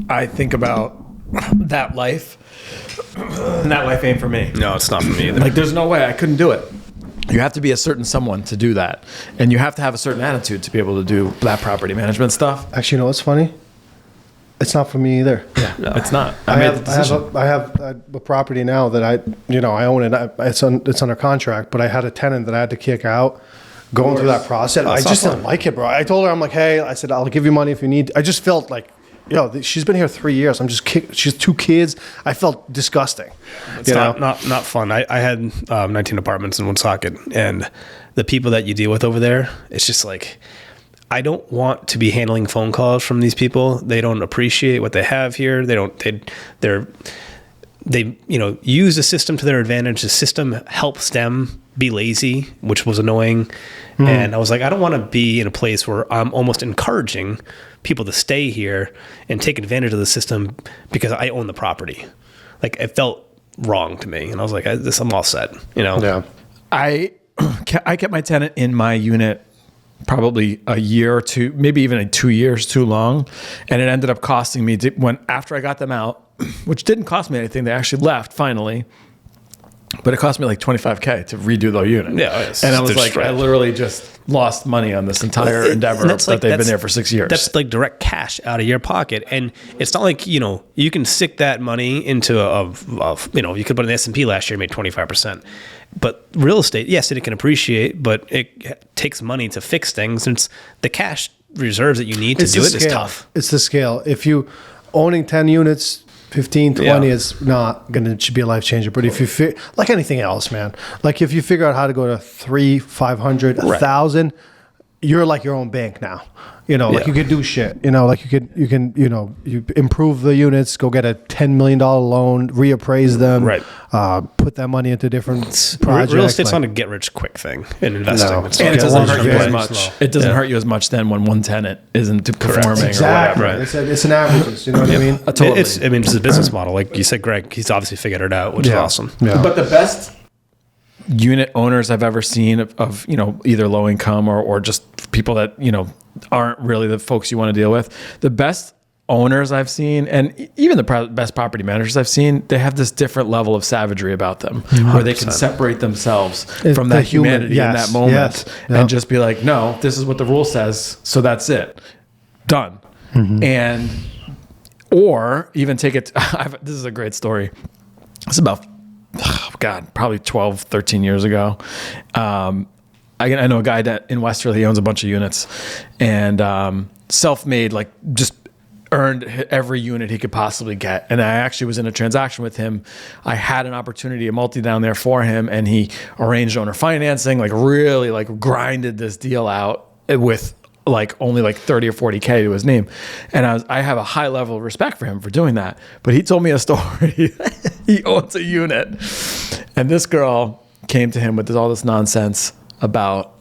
I think about that life, and that life ain't for me. No, it's not for me either. Like, there's no way I couldn't do it. You have to be a certain someone to do that, and you have to have a certain attitude to be able to do that property management stuff. Actually, you know what's funny? It's not for me either. Yeah, no, it's not. I have a property now that I own it. It's under contract, but I had a tenant that I had to kick out. Going through that process, I just didn't like it, bro. I told her, I'm like, hey, I said, I'll give you money if you need. I just felt like, she's been here 3 years. She's 2 kids. I felt disgusting. It's not fun. I had 19 apartments in Woonsocket, and the people that you deal with over there, it's just like, I don't want to be handling phone calls from these people. They don't appreciate what they have here. They use the system to their advantage. The system helps them be lazy, which was annoying. And I was like, I don't want to be in a place where I'm almost encouraging people to stay here and take advantage of the system because I own the property. Like, it felt wrong to me. And I was like, I'm all set, Yeah. I kept my tenant in my unit probably a year or two, maybe even 2 years too long. And it ended up costing me, after I got them out, which didn't cost me anything. They actually left finally. But it cost me like $25K to redo the unit. Yeah, and I was like, I literally just lost money on this entire endeavor that they've been there for 6 years. That's like direct cash out of your pocket. And it's not like, you can stick that money into you could put an S&P last year and made 25%. But real estate, yes, it can appreciate, but it takes money to fix things. And it's the cash reserves that you need to do it is tough. It's the scale. If you owning 10 units, 15, 20 is not going to be a life changer. But if you like anything else, man, like if you figure out how to go to 300, 500, 1,000, you're like your own bank now. Like you could do shit. Like you can you improve the units, go get a $10 million loan, reappraise them, right? Put that money into different projects. Real estate's not a get rich quick thing in investing. No. And it doesn't hurt you as much. It doesn't hurt you as much then when one tenant isn't performing exactly. or whatever. Right. It's an averages. You know what I mean? Totally. It's a business model. Like you said, Greg, he's obviously figured it out, which is awesome. Yeah. But the best unit owners I've ever seen of either low income or just people that aren't really the folks you want to deal with, the best owners I've seen, and even the best property managers I've seen, they have this different level of savagery about them, 100%. Where they can separate themselves from that humanity in that moment and just be like, no, this is what the rule says, so that's it, done. And or even take it. This is a great story. It's about probably 12, 13 years ago. I know a guy that in Westerly, he owns a bunch of units, and self-made, like just earned every unit he could possibly get. And I actually was in a transaction with him. I had an opportunity, a multi down there for him, and he arranged owner financing, like really like grinded this deal out with like only like 30 or 40K to his name. And I have a high level of respect for him for doing that. But he told me a story. He owns a unit, and this girl came to him with all this nonsense about,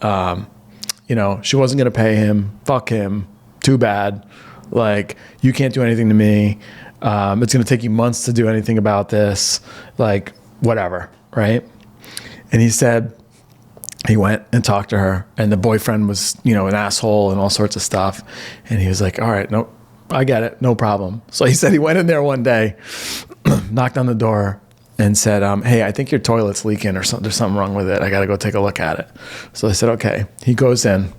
she wasn't going to pay him. Fuck him. Too bad. Like, you can't do anything to me. It's going to take you months to do anything about this. Like, whatever. Right. And he said, he went and talked to her, and the boyfriend was, an asshole and all sorts of stuff. And he was like, all right, no, I get it. No problem. So he said he went in there one day, knocked on the door and said, hey, I think your toilet's leaking or something. There's something wrong with it. I got to go take a look at it. So I said, okay. He goes in,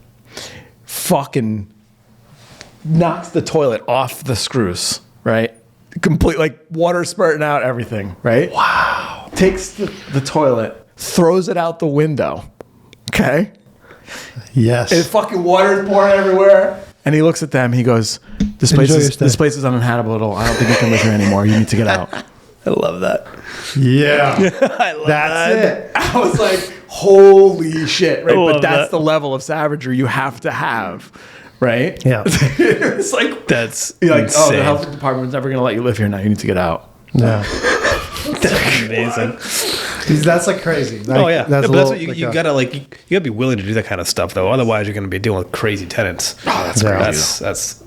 fucking knocks the toilet off the screws, right? Complete, like water spurting out, everything, right? Wow. Takes the toilet, throws it out the window. Okay. Yes. And fucking water's pouring everywhere. And he looks at them. He goes, this place is uninhabitable. I don't think you can live here anymore. You need to get out. I love that. Yeah. I love that. I was like, holy shit. Right. But that's the level of savagery you have to have. Right. Yeah. It's like, that's like, insane. the health department's never going to let you live here now. You need to get out. Yeah. That's amazing. That's like crazy. Like, oh yeah, that's what you gotta like. You gotta be willing to do that kind of stuff though. Otherwise, you're gonna be dealing with crazy tenants. Oh, that's crazy.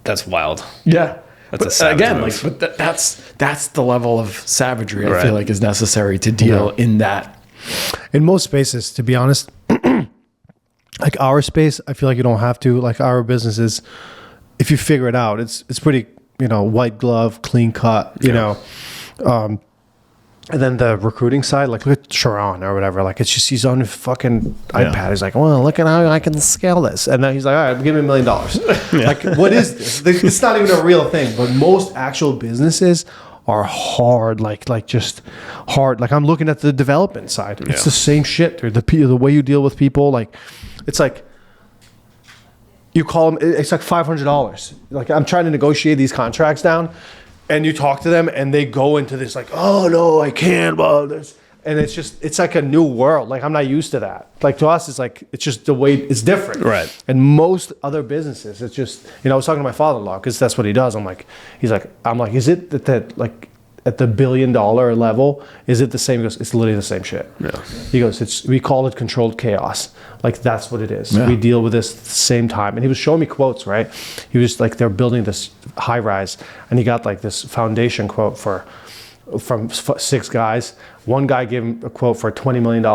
That's wild. Yeah. That's but again, move. Like, but that's the level of savagery I feel like is necessary to deal in that. In most spaces, to be honest, like our space, I feel like you don't have to. Like our businesses, if you figure it out, it's pretty white glove, clean cut, you know. And then the recruiting side, like look at Sharon or whatever, like it's just he's on his fucking iPad. He's like, well, look at how I can scale this. And then he's like, all right, give me $1 million. Like, what is this? It's not even a real thing. But most actual businesses are hard, like just hard. Like I'm looking at the development side. It's the same shit, dude. The way you deal with people, like it's like you call them. It's like $500. Like I'm trying to negotiate these contracts down. And you talk to them, and they go into this like, oh no, I can't. Well, this, and it's like a new world. Like I'm not used to that. Like to us, it's just the way it's different. Right. And most other businesses, it's just I was talking to my father-in-law because that's what he does. I'm like, is it that like at the $1 billion level, is it the same? He goes, it's literally the same shit. Yeah. He goes, we call it controlled chaos. Like that's what it is. Yeah. We deal with this at the same time. And he was showing me quotes, right? He was like, they're building this high rise, and he got like this foundation quote from 6 guys. One guy gave him a quote for $20 million,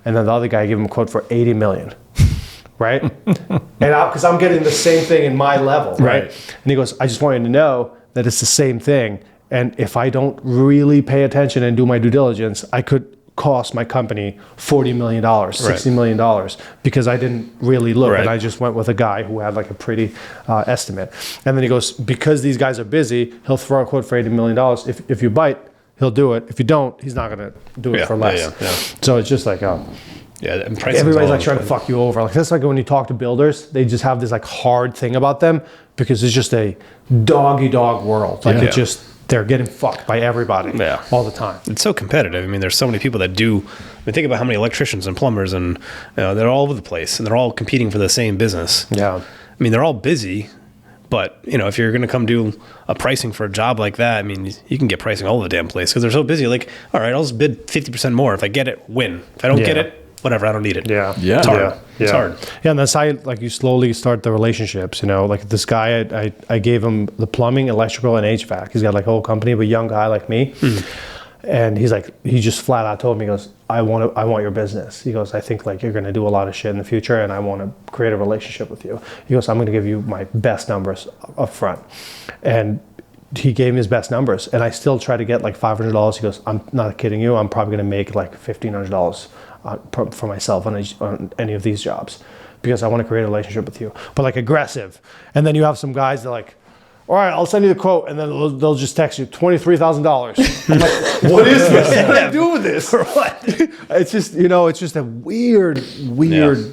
and then the other guy gave him a quote for $80 million. Right? And because I'm getting the same thing in my level, right? And he goes, I just want you to know that it's the same thing. And if I don't really pay attention and do my due diligence, I could cost my company $40 million, $60 million because I didn't really look. And I just went with a guy who had like a pretty estimate. And then he goes, because these guys are busy, he'll throw a quote for $80 million. If you bite, he'll do it. If you don't, he's not going to do it for less. So it's just like, everybody's like trying to fuck you over. Like that's like when you talk to builders, they just have this like hard thing about them because it's just a dog world. Like it just, they're getting fucked by everybody all the time. It's so competitive. I mean, there's so many people that do. I mean, think about how many electricians and plumbers, and they're all over the place, and they're all competing for the same business. Yeah. I mean, they're all busy, but if you're going to come do a pricing for a job like that, I mean, you can get pricing all over the damn place because they're so busy. Like, all right, I'll just bid 50% more. If I get it, win. If I don't get it, whatever, I don't need it. Yeah. It's hard. It's hard. Yeah, and that's how you slowly start the relationships, Like this guy, I gave him the plumbing, electrical, and HVAC. He's got like a whole company of a young guy like me. And he's like, he just flat out told me, he goes, I want your business. He goes, I think like you're going to do a lot of shit in the future, and I want to create a relationship with you. He goes, I'm going to give you my best numbers up front. And he gave me his best numbers, and I still try to get like $500. He goes, I'm not kidding you. I'm probably going to make like $1,500 for myself on any of these jobs because I want to create a relationship with you, but like aggressive. And then you have some guys that are like, all right, I'll send you the quote, and then they'll just text you $23,000. I'm like, what is this? What do I do with this? For what? It's just it's just a weird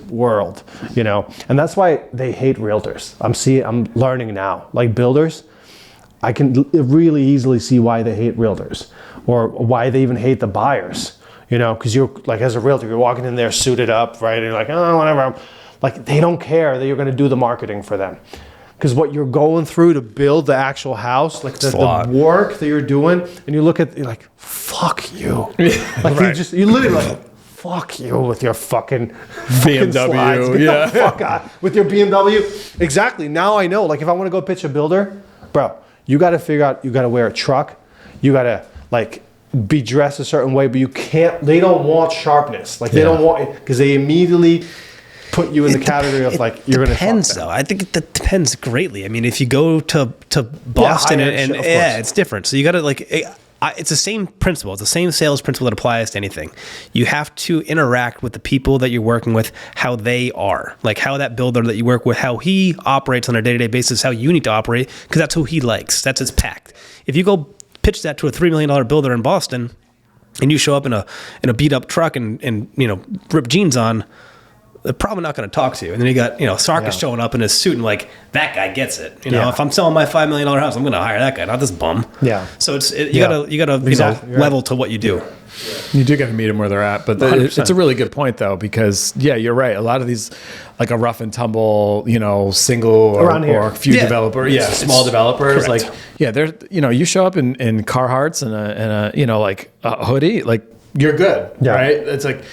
world, and that's why they hate realtors. I'm learning now, like builders. I can really easily see why they hate realtors or why they even hate the buyers. Because you're like, as a realtor, you're walking in there suited up, right? And you're like, oh, whatever. Like, they don't care that you're going to do the marketing for them. Because what you're going through to build the actual house, like the work that you're doing, and you look at, you're like, fuck you. Like, you literally like, fuck you with your fucking BMW. Get the fuck out. With your BMW. Exactly. Now I know. Like, if I want to go pitch a builder, bro, you got to figure out, you got to wear a truck. You got to, like, be dressed a certain way, but you can't, they don't want sharpness. Like they don't want it because they immediately put you in the category of like, you're going to fuck them. Depends though. I think that depends greatly. I mean, if you go to Boston it's different. So you got to like, it's the same principle. It's the same sales principle that applies to anything. You have to interact with the people that you're working with, how they are, like how that builder that you work with, how he operates on a day-to-day basis, how you need to operate, because that's who he likes. That's his pact. If you go pitch that to a $3 million builder in Boston, and you show up in a beat up truck and ripped jeans on, they're probably not going to talk to you. And then you got Sarkis showing up in his suit and like that guy gets it. If I'm selling my $5 million house, I'm going to hire that guy, not this bum. Yeah. So you gotta level to what you do. You do get to meet them where they're at, but it's a really good point though, because you're right. A lot of these, like a rough and tumble, single or few developers, small developers, correct. Like they're you show up in Carhartts and a like a hoodie, like you're good, right? It's like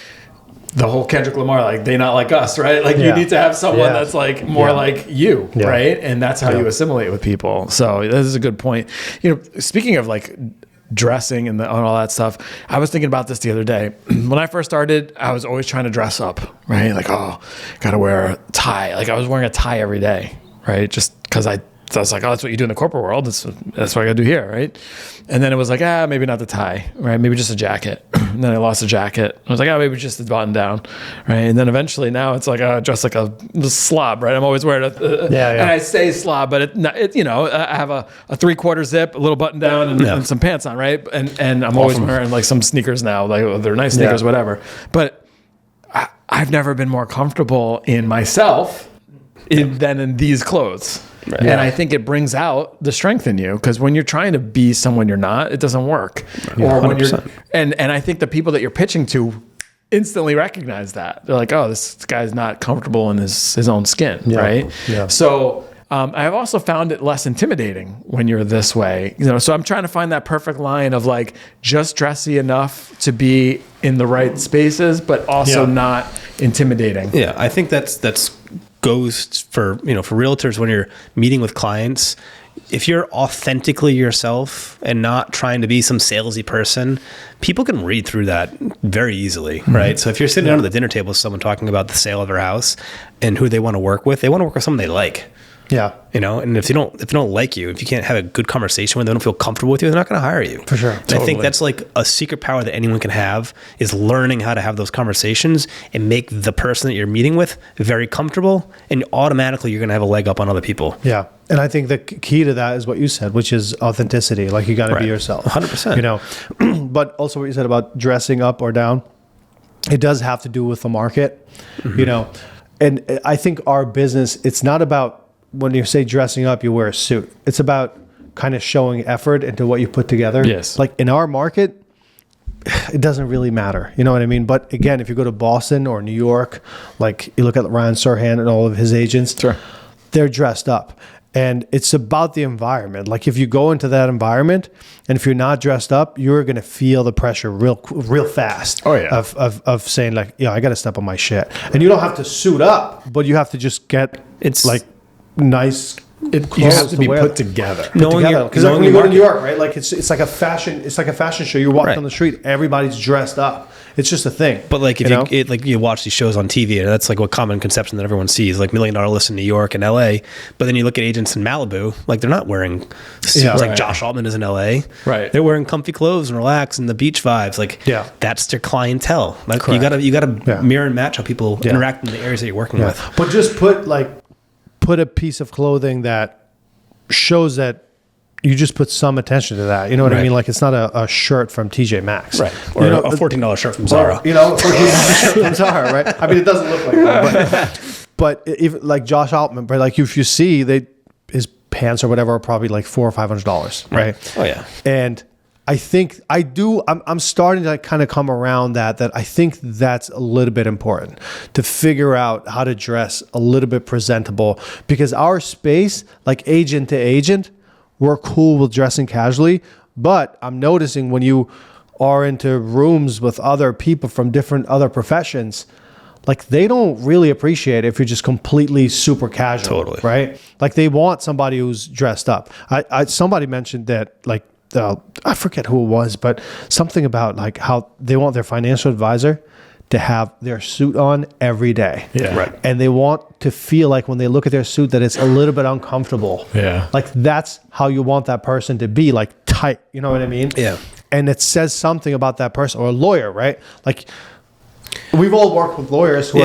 the whole Kendrick Lamar, like they not like us, right? Like you need to have someone that's like more like you, right? And that's how you assimilate with people. So this is a good point. Speaking of like dressing and all that stuff, I was thinking about this the other day. When I first started, I was always trying to dress up, right? Like, gotta wear a tie. Like I was wearing a tie every day, right? Just because I So I was like, oh, that's what you do in the corporate world. That's what I got to do here, right? And then it was like, maybe not the tie, right? Maybe just a jacket. And then I lost a jacket. I was like, maybe just the button down, right? And then eventually now it's like dressed like a slob, right? I'm always wearing and I say slob, but I have a 3/4 zip, a little button down, and some pants on, right? And I'm always wearing like some sneakers now, like they're nice sneakers, whatever. But I've never been more comfortable in myself than in these clothes. Right. And I think it brings out the strength in you, because when you're trying to be someone you're not, it doesn't work. Or when you're, and I think the people that you're pitching to instantly recognize that. They're like, oh, this guy's not comfortable in his own skin, right? Yeah. So I've also found it less intimidating when you're this way. So I'm trying to find that perfect line of like just dressy enough to be in the right spaces, but also not intimidating. Yeah, I think that's goes for realtors when you're meeting with clients. If you're authentically yourself and not trying to be some salesy person, people can read through that very easily, right? So if you're sitting down at the dinner table with someone talking about the sale of their house and who they want to work with someone they like. Yeah. And if they don't like you, if you can't have a good conversation with them, they don't feel comfortable with you, they're not going to hire you. For sure. And I think that's like a secret power that anyone can have, is learning how to have those conversations and make the person that you're meeting with very comfortable, and automatically you're going to have a leg up on other people. Yeah. And I think the key to that is what you said, which is authenticity. Like you got to be yourself. 100%. But also what you said about dressing up or down, it does have to do with the market, and I think our business, it's not about, when you say dressing up, you wear a suit. It's about kind of showing effort into what you put together. Yes. Like in our market, it doesn't really matter. You know what I mean? But again, if you go to Boston or New York, like you look at Ryan Serhant and all of his agents, they're dressed up. And it's about the environment. Like if you go into that environment and if you're not dressed up, you're going to feel the pressure real fast. Oh, yeah. Of saying like, I got to step on my shit. And you don't have to suit up, but you have to just get like nice. You have to be put together. Because when you go to New York, right? Like it's like a fashion show. You walk down the street, everybody's dressed up. It's just a thing. But like if you watch these shows on TV, and that's like what common conception that everyone sees, like $1 Million List in New York and LA. But then you look at agents in Malibu, like they're not wearing suits like Josh Altman is in LA. Right. They're wearing comfy clothes and relax and the beach vibes. Like that's their clientele. Like you gotta mirror and match how people interact in the areas that you're working with. But just put a piece of clothing that shows that you just put some attention to that. You know what I mean? Like it's not a shirt from TJ Maxx. Right. Or a $14 shirt from Zara. Or, a $14 shirt from Zara, right? I mean, it doesn't look like that. But even like Josh Altman, but like if you see his pants or whatever are probably like $400 or $500, right? Oh yeah. And I think I'm starting to kind of come around that I think that's a little bit important to figure out how to dress a little bit presentable, because our space, like agent to agent, we're cool with dressing casually, but I'm noticing when you are into rooms with other people from different other professions, like they don't really appreciate it if you're just completely super casual. Totally. Right? Like they want somebody who's dressed up. Somebody mentioned that like, I forget who it was, but something about like how they want their financial advisor to have their suit on every day. Yeah. Right. And they want to feel like when they look at their suit that it's a little bit uncomfortable. Yeah. Like that's how you want that person to be, like tight. You know what I mean? Yeah. And it says something about that person, or a lawyer, right? Like we've all worked with lawyers who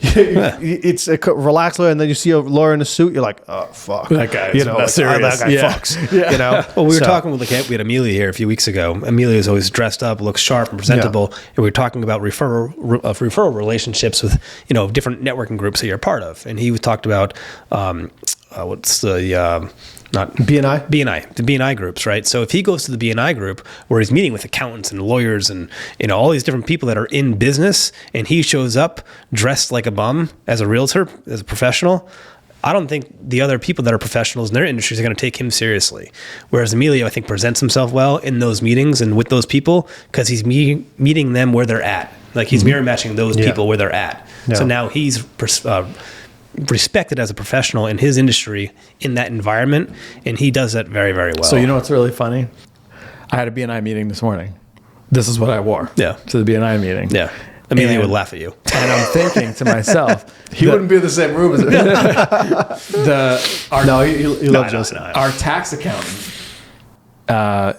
it's a relaxed lawyer, and then you see a lawyer in a suit, you're like, oh fuck, that guy is like, serious. That guy fucks. You know. Well, we were talking with we had Amelia here a few weeks ago. Amelia is always dressed up, looks sharp and presentable, and we were talking about referral relationships with different networking groups that you're a part of, and he was talked about what's the not BNI? BNI, the BNI groups, right? So if he goes to the BNI group where he's meeting with accountants and lawyers and all these different people that are in business, and he shows up dressed like a bum as a realtor, as a professional, I don't think the other people that are professionals in their industries are going to take him seriously. Whereas Emilio, I think, presents himself well in those meetings and with those people because he's meeting them where they're at. Like he's mirror matching those people where they're at. Yeah. So now he's respected as a professional in his industry in that environment, and he does that very, very well. So you know what's really funny? I had a BNI meeting this morning. This is what I wore to the BNI meeting. Yeah. Immediately would laugh at you. And I'm thinking to myself, He wouldn't be in the same room as it. He loves us. our tax accountant.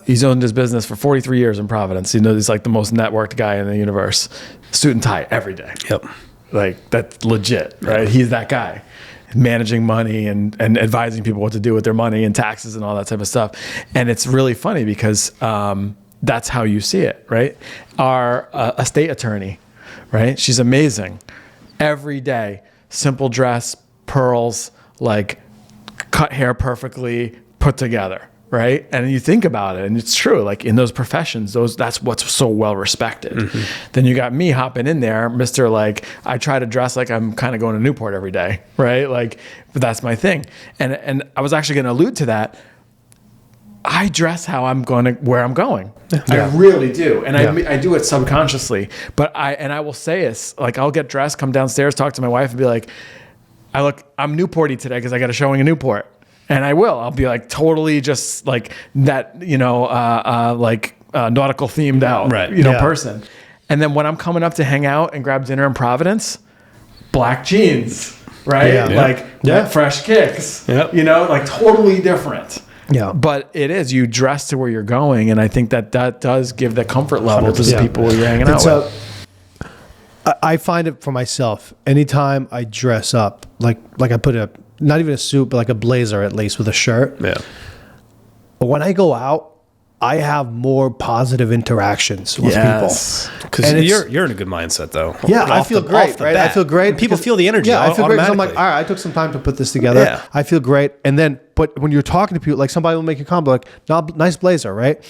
He's owned his business for 43 years in Providence. He's like the most networked guy in the universe. Suit and tie every day. Yep. Like, that's legit, right? He's that guy, managing money and advising people what to do with their money and taxes and all that type of stuff. And it's really funny because that's how you see it, right? Our estate attorney, right? She's amazing. Every day, simple dress, pearls, like cut hair perfectly, put together, right? And you think about it, and it's true. Like, in those professions, that's what's so well respected. Mm-hmm. Then you got me hopping in there, Mr. Like, I try to dress like I'm kind of going to Newport every day, right? Like, but that's my thing. And I was actually going to allude to that. I dress how I'm going to where I'm going. Yeah. I really do, and I do it subconsciously. But I will say it's like, I'll get dressed, come downstairs, talk to my wife, and be like, I'm Newporty today because I got a showing in Newport. And I'll be like totally just like that, nautical themed out, person. And then when I'm coming up to hang out and grab dinner in Providence, black jeans, right? Yeah. Fresh kicks, like totally different. Yeah. But it is, you dress to where you're going. And I think that does give the comfort level to the people you're hanging out with. I find it for myself, anytime I dress up, like I put not even a suit, but like a blazer at least with a shirt. Yeah. But when I go out, I have more positive interactions with people. Because you're in a good mindset, though. Yeah, I feel great, right? I feel great. People feel the energy. Yeah, I feel great because I'm like, all right, I took some time to put this together. Yeah. I feel great. And then, but when you're talking to people, like somebody will make a comment, like, nice blazer, right?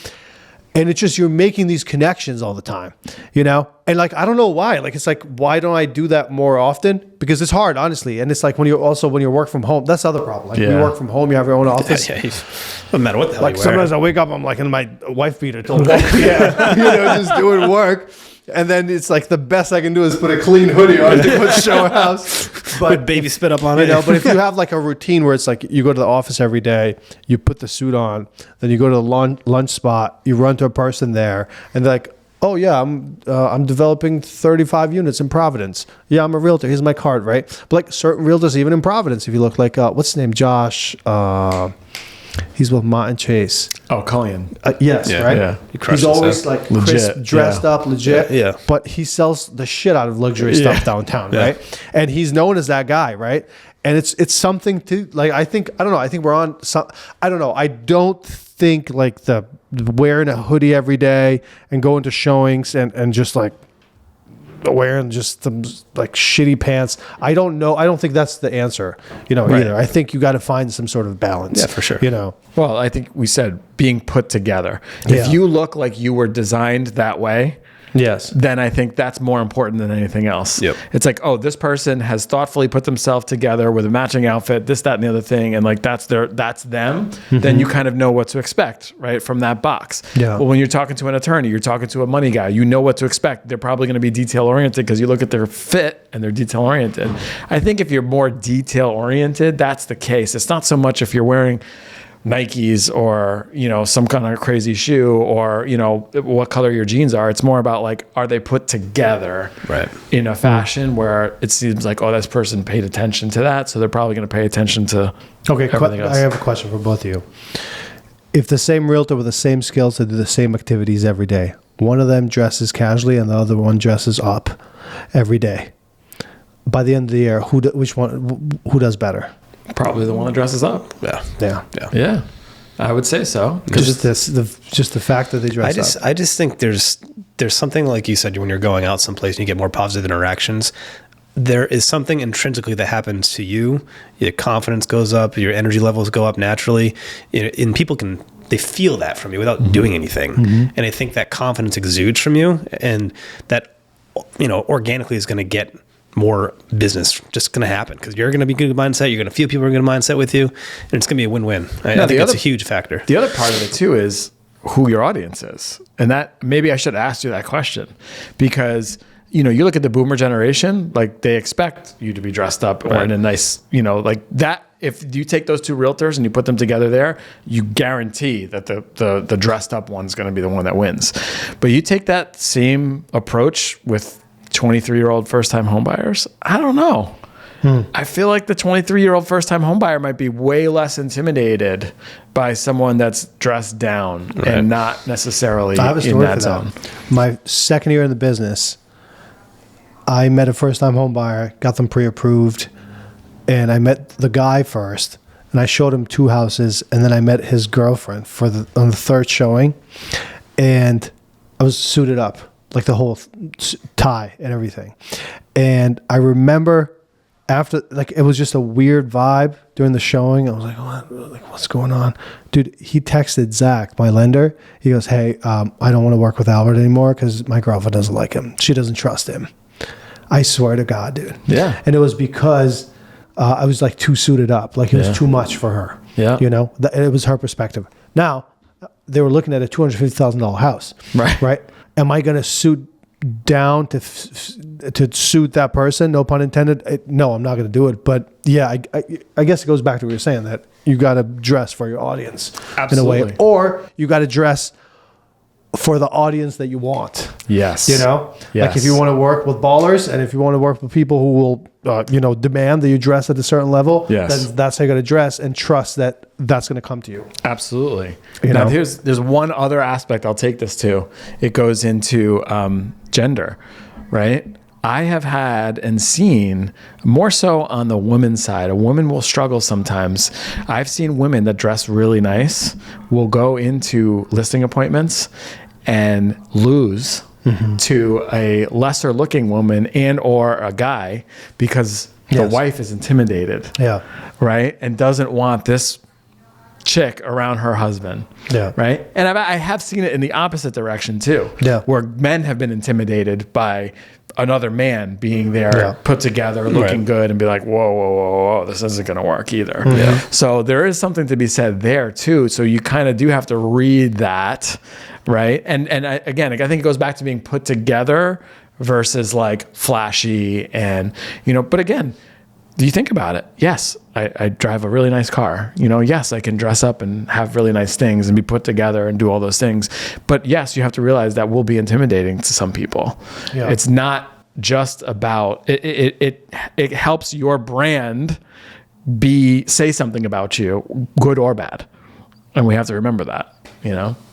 And it's just, you're making these connections all the time, And like, I don't know why. Like, it's like, why don't I do that more often? Because it's hard, honestly. And it's like when you work from home, that's the other problem. Like, when you work from home, you have your own office. Yeah. Doesn't matter what the hell like, you wear. Sometimes I wake up, I'm like in my wife beater till 1 p.m. Just doing work. And then it's like the best I can do is put a clean hoodie on to put show house. But with baby spit up on it. But if you have like a routine where it's like you go to the office every day, you put the suit on, then you go to the lunch spot, you run to a person there, and they're like, oh yeah, I'm developing 35 units in Providence. Yeah, I'm a realtor. Here's my card, right? But like certain realtors, even in Providence, if you look like what's his name, Josh. He's with Martin Chase. Oh, Cullion. Yes, yeah, right? Yeah. He's always like legit, crisp, dressed up, legit. Yeah. But he sells the shit out of luxury stuff downtown, right? And he's known as that guy, right? And it's something to, like, I think we're on some, I don't know. I don't think like the wearing a hoodie every day and going to showings and just like wearing just some like shitty pants. I don't know. I don't think that's the answer, either. I think you got to find some sort of balance. Yeah, for sure. Well, I think we said being put together. If you look like you were designed that way, yes, then I think that's more important than anything else. Yep. It's like, oh, this person has thoughtfully put themselves together with a matching outfit, this, that, and the other thing, and like that's them. Mm-hmm. Then you kind of know what to expect, right, from that box. Yeah. Well, when you're talking to an attorney, you're talking to a money guy, you know what to expect. They're probably going to be detail oriented because you look at their fit and they're detail oriented. I think if you're more detail oriented, that's the case. It's not so much if you're wearing Nikes or, some kind of crazy shoe or, what color your jeans are. It's more about like, are they put together in a fashion where it seems like, oh, this person paid attention to that. So they're probably going to pay attention to everything else. I have a question for both of you. If the same realtor with the same skills to do the same activities every day, one of them dresses casually and the other one dresses up every day, by the end of the year, who does better? Probably the one that dresses up. Yeah. I would say so. Just the fact that they dress up. I just think there's something, like you said, when you're going out someplace and you get more positive interactions, there is something intrinsically that happens to you. Your confidence goes up, your energy levels go up naturally, and people they feel that from you without doing anything. Mm-hmm. And I think that confidence exudes from you, and that organically is going to get more business just going to happen because you're going to be good mindset. You're going to feel people are going to mindset with you, and it's going to be a win-win. I think it's a huge factor. The other part of it too is who your audience is, and that maybe I should ask you that question because you look at the boomer generation, like they expect you to be dressed up or in a nice, like that. If you take those two realtors and you put them together there, you guarantee that the dressed up one's going to be the one that wins. But you take that same approach with 23-year-old first-time homebuyers? I don't know. I feel like the 23-year-old first-time homebuyer might be way less intimidated by someone that's dressed down and not necessarily I have a in story that for zone. that. My second year in the business, I met a first-time homebuyer, got them pre-approved, and I met the guy first, and I showed him 2 houses, and then I met his girlfriend on the third showing, and I was suited up, like the whole tie and everything. And I remember after, like, it was just a weird vibe during the showing. I was like, what's going on? Dude, he texted Zach, my lender. He goes, hey, I don't want to work with Albert anymore because my girlfriend doesn't like him. She doesn't trust him. I swear to God, dude. Yeah. And it was because I was like too suited up. Like it was too much for her. Yeah. You know, it was her perspective. Now, they were looking at a $250,000 house. Right. Right. Am I going to suit down to suit that person? No pun intended. No, I'm not going to do it. But yeah, I guess it goes back to what you're saying, that you got to dress for your audience in a way, or you got to dress for the audience that you want. Yes. You know, Yes. like if you want to work with ballers and if you want to work with people who will, demand that you dress at a certain level, Yes. then that's how you got to dress and trust that that's going to come to you. Absolutely. You Now, know? there's one other aspect I'll take this to. It goes into gender, right? I have had and seen more so on the women's side. A woman will struggle sometimes. I've seen women that dress really nice will go into listing appointments and lose to a lesser looking woman and or a guy because the Yes. wife is intimidated. Yeah. Right? And doesn't want this chick around her husband. Yeah. Right? And I have seen it in the opposite direction too. Yeah. Where men have been intimidated by another man being there, Yeah. put together, looking good, and be like, whoa, this isn't going to work either. Yeah. So there is something to be said there too. So you kind of do have to read that, right? And again, I think it goes back to being put together versus like flashy and, but again, do you think about it? Yes, I drive a really nice car. Yes, I can dress up and have really nice things and be put together and do all those things. But yes, you have to realize that will be intimidating to some people. Yeah. It's not just about it helps your brand say something about you, good or bad. And we have to remember that,